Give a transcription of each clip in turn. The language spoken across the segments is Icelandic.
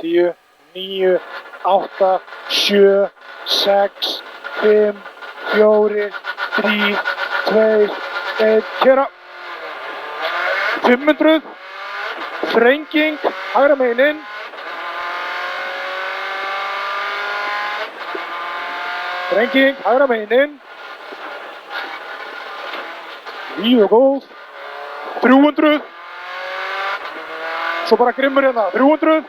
10, 9, 8, 7, 6, 5, 4, 3, 2, 1, kera. 500, þrenging, hægra megin inn. Þrenging, hægra megin inn. Mjög góð. 300. Svo bara grimmur hérna, 300.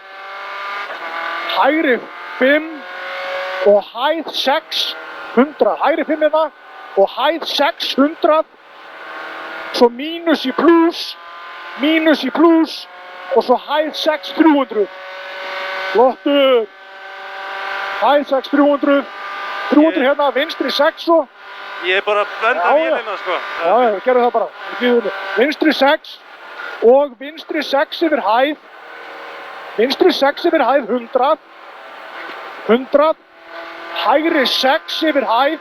Hægri 5 og hæð 6, 100. Hægri 5 hérna og hæð 600. Svo mínus í pluss og svo hæð 6, 300. Flottur. Hæð 6, 300. 300 hérna, vinstri 6 svo. Ég er bara að benda vélina, sko. Já, gerðu það bara. Vinstri 6 og vinstri 6 yfir hæð. Vinstri 6 yfir hæð, 100. 100. Hægri 6 yfir hæð.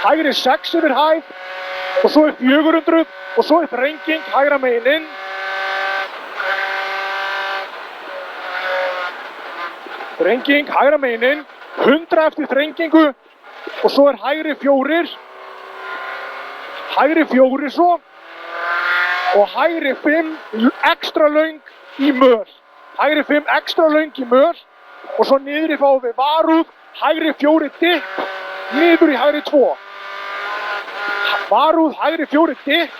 Hægri 6 yfir hæð. Og svo er 400 og svo er þrenging, hægra megin inn. Þrenging, hægra megin inn. 100 eftir þrengingu. Og svo er hægri 4. Hægri 4 svo. Og hægri 5 ekstra löng í möl. Hægri 5 ekstra löng í möl. Og svo niður í fáum við varúð. Hægri 4 dipp. Niður í hægri 2. Varúð, hægri 4 dipp.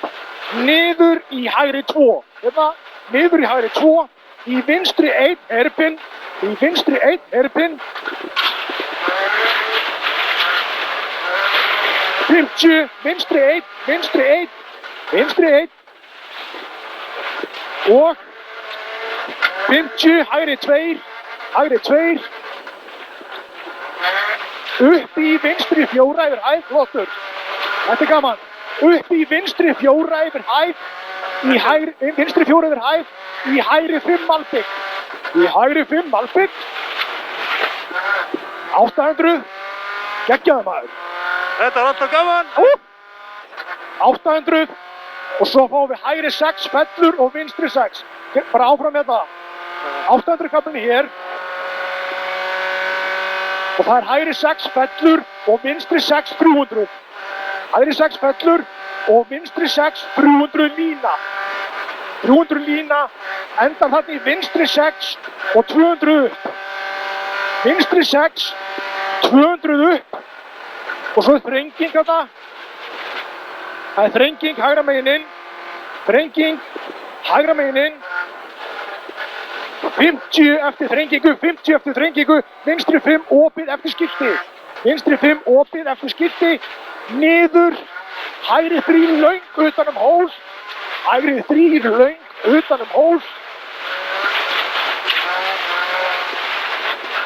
Niður í hægri 2. Hérna, niður í hægri 2. Í vinstri 1 hairpin. Í vinstri 1 hairpin. 50, vinstri 1, vinstri 1, vinstri 1 og 50, hægri 2, hægri 2 upp í vinstri 4 yfir hæð, flottur, þetta er gaman, upp í vinstri 4 yfir hæð, í hægri, vinstri 4 yfir hæð, í hægri 5 malbygg, í hægri 5 malbygg, 800, geggjaði maður. Þetta er alltaf gaman. 800 og svo fáum við hægri 6 fellur og vinstri 6. Bara áfram með það. 800 kaplinni hér. Og það er hægri 6 fellur og vinstri 6 300. Hægri 6 fellur og vinstri 6 300 lína. 300 lína, endar þarna í vinstri 6 og 200 upp. Vinstri 6, 200 upp. Og svo er þrenging þetta. Það er þrenging, hægra megin inn. Þrenging, hægra megin inn. 50 eftir þrengingu, 50 eftir þrengingu. Vinstri 5 opið eftir skipti. Vinstri 5 opið eftir skipti. Niður. Hægri 3 löng utanum hól. Hægri 3 löng utanum hól.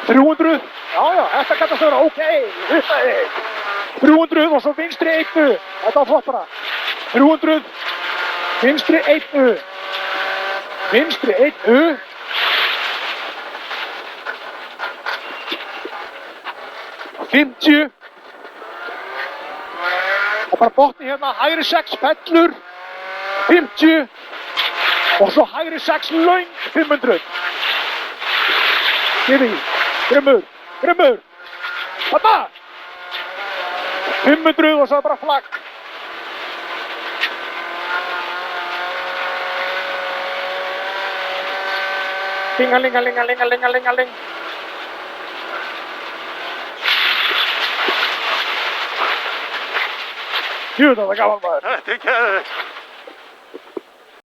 300. Já, þetta kannast að vera ok. 300 og svo vinstri 1. Þetta var flott bara. 300. Vinstri 1. Vinstri 1. Og 50. Og bara botni hérna, hægri 6 fellur. 50. Og svo hægri 6 löng 500. Givi, grimmur, grimmur. Þetta! 500 og svo bara flagg. Lingalingalingalingalingalingaling. Jú, það var gaman maður. Þetta er geðveikt.